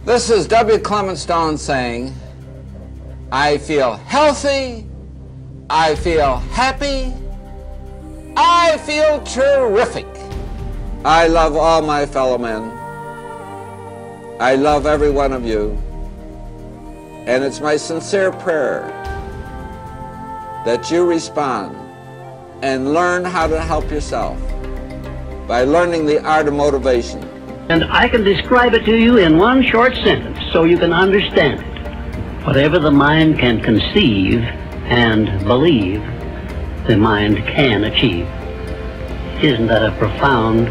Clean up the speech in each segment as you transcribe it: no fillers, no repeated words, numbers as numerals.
This is W. Clement saying, I feel healthy, I feel happy, I feel terrific. I love all my fellow men. I love every one of you. And it's my sincere prayer that you respond and learn how to help yourself by learning the art of motivation. And I can describe it to you in one short sentence so you can understand it. Whatever the mind can conceive and believe, the mind can achieve. Isn't that a profound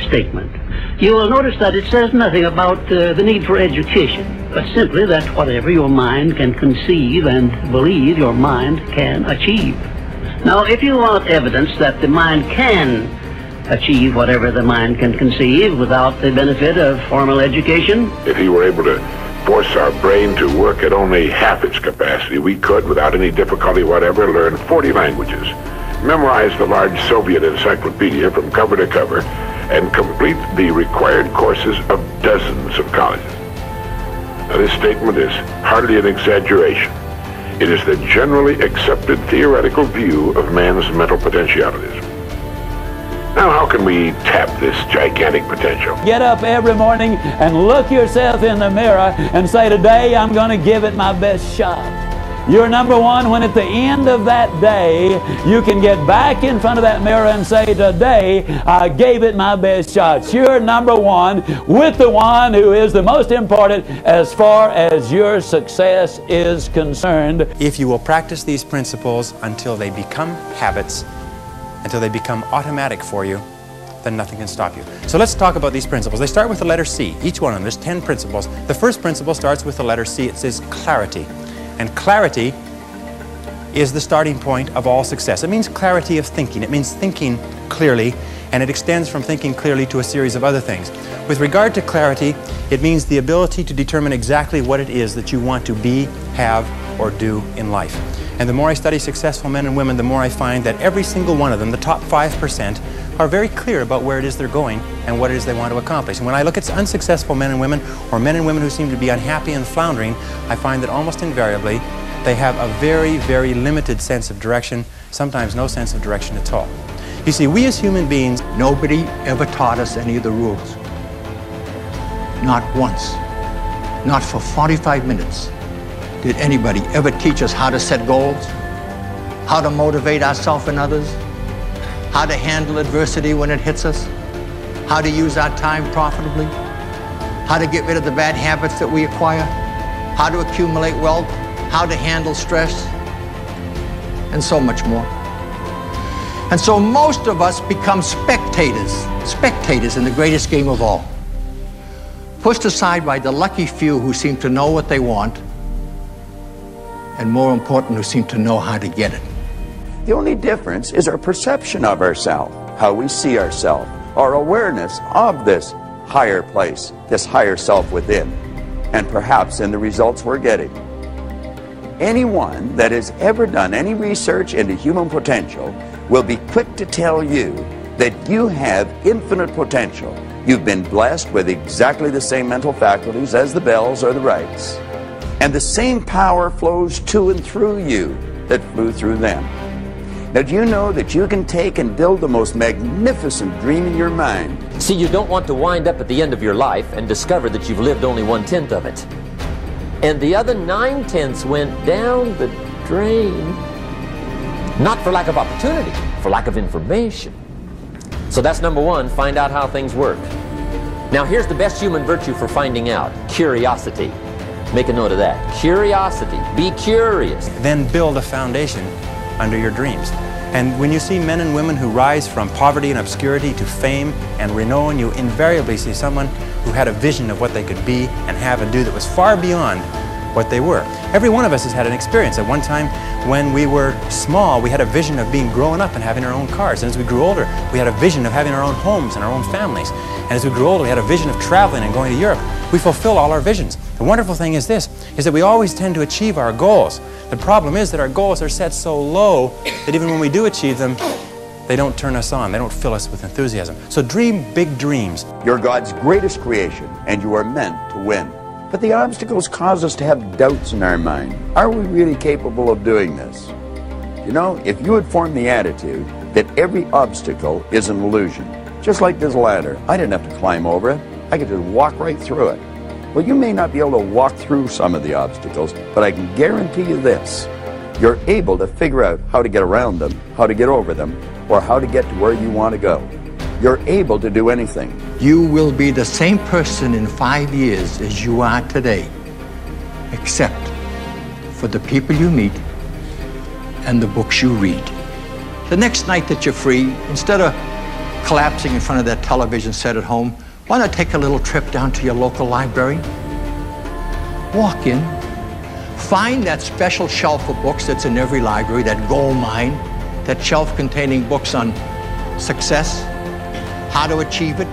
statement? You will notice that it says nothing about the need for education, but simply that whatever your mind can conceive and believe, your mind can achieve. Now, if you want evidence that the mind can achieve whatever the mind can conceive without the benefit of formal education, if he were able to force our brain to work at only half its capacity, we could, without any difficulty whatever, learn 40 languages, memorize the large Soviet encyclopedia from cover to cover, and complete the required courses of dozens of colleges. Now, this statement is hardly an exaggeration. It is the generally accepted theoretical view of man's mental potentialities. Now, how can we tap this gigantic potential? Get up every morning and look yourself in the mirror and say, today I'm going to give it my best shot. You're number one when at the end of that day you can get back in front of that mirror and say, today I gave it my best shot. You're number one with the one who is the most important as far as your success is concerned. If you will practice these principles until they become habits, until they become automatic for you, then nothing can stop you. So let's talk about these principles. They start with the letter C, each one of them. There's 10 principles. The first principle starts with the letter C. It says clarity. And clarity is the starting point of all success. It means clarity of thinking. It means thinking clearly, and it extends from thinking clearly to a series of other things. With regard to clarity, it means the ability to determine exactly what it is that you want to be, have, or do in life. And the more I study successful men and women, the more I find that every single one of them, the top 5%, are very clear about where it is they're going and what it is they want to accomplish. And when I look at unsuccessful men and women, or men and women who seem to be unhappy and floundering, I find that almost invariably they have a very, very limited sense of direction, sometimes no sense of direction at all. You see, we as human beings... Nobody ever taught us any of the rules. Not once. Not for 45 minutes. Did anybody ever teach us how to set goals? How to motivate ourselves and others? How to handle adversity when it hits us? How to use our time profitably? How to get rid of the bad habits that we acquire? How to accumulate wealth? How to handle stress? And so much more. And so most of us become spectators in the greatest game of all. Pushed aside by the lucky few who seem to know what they want, and more important, who seem to know how to get it. The only difference is our perception of ourselves, how we see ourselves, our awareness of this higher place, this higher self within, and perhaps in the results we're getting. Anyone that has ever done any research into human potential will be quick to tell you that you have infinite potential. You've been blessed with exactly the same mental faculties as the Bells or the Wrights. And the same power flows to and through you that flew through them. Now, do you know that you can take and build the most magnificent dream in your mind? See, you don't want to wind up at the end of your life and discover that you've lived only 1/10 of it. And the other 9/10 went down the drain. Not for lack of opportunity, for lack of information. So that's number one, find out how things work. Now here's the best human virtue for finding out, curiosity. Make a note of that. Curiosity. Be curious. Then build a foundation under your dreams. And when you see men and women who rise from poverty and obscurity to fame and renown, you invariably see someone who had a vision of what they could be and have and do that was far beyond what they were. Every one of us has had an experience. At one time when we were small, we had a vision of being grown up and having our own cars. And as we grew older, we had a vision of having our own homes and our own families. And as we grew older, we had a vision of traveling and going to Europe. We fulfill all our visions. The wonderful thing is this, is that we always tend to achieve our goals. The problem is that our goals are set so low that even when we do achieve them, they don't turn us on. They don't fill us with enthusiasm. So dream big dreams. You're God's greatest creation, and you are meant to win. But the obstacles cause us to have doubts in our mind. Are we really capable of doing this? You know, if you had formed the attitude that every obstacle is an illusion, just like this ladder, I didn't have to climb over it. I could just walk right through it. Well, you may not be able to walk through some of the obstacles, but I can guarantee you this. You're able to figure out how to get around them, how to get over them, or how to get to where you want to go. You're able to do anything. You will be the same person in 5 years as you are today, except for the people you meet and the books you read. The next night that you're free, instead of collapsing in front of that television set at home, why not take a little trip down to your local library? Walk in, find that special shelf of books that's in every library, that gold mine, that shelf containing books on success, how to achieve it,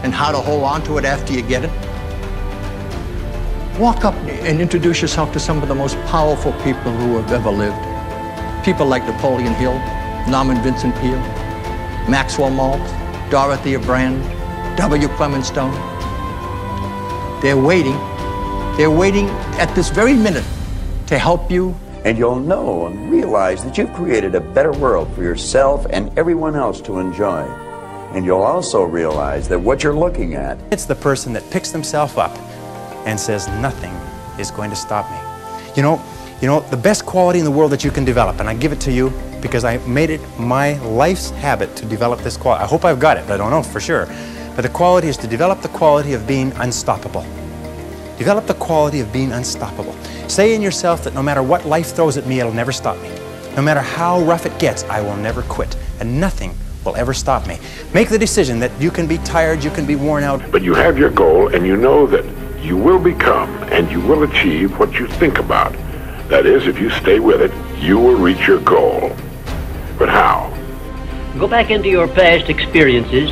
and how to hold on to it after you get it. Walk up and introduce yourself to some of the most powerful people who have ever lived. People like Napoleon Hill, Norman Vincent Peale, Maxwell Maltz, Dorothea Brand, W. Clement Stone. They're waiting at this very minute to help you. And you'll know and realize that you've created a better world for yourself and everyone else to enjoy. And you'll also realize that what you're looking at, it's the person that picks themselves up and says, nothing is going to stop me. You know, the best quality in the world that you can develop, and I give it to you because I made it my life's habit to develop this quality. I hope I've got it, but I don't know for sure. But the quality is to develop the quality of being unstoppable. Develop the quality of being unstoppable. Say in yourself that no matter what life throws at me, it'll never stop me. No matter how rough it gets, I will never quit. And nothing will ever stop me. Make the decision that you can be tired, you can be worn out. But you have your goal, and you know that you will become and you will achieve what you think about. That is, if you stay with it, you will reach your goal. But how? Go back into your past experiences,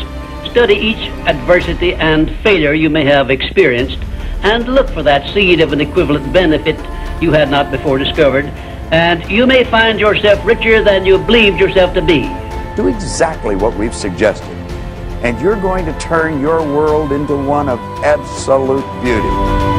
study each adversity and failure you may have experienced, and look for that seed of an equivalent benefit you had not before discovered, and you may find yourself richer than you believed yourself to be. do exactly what we've suggested, and you're going to turn your world into one of absolute beauty.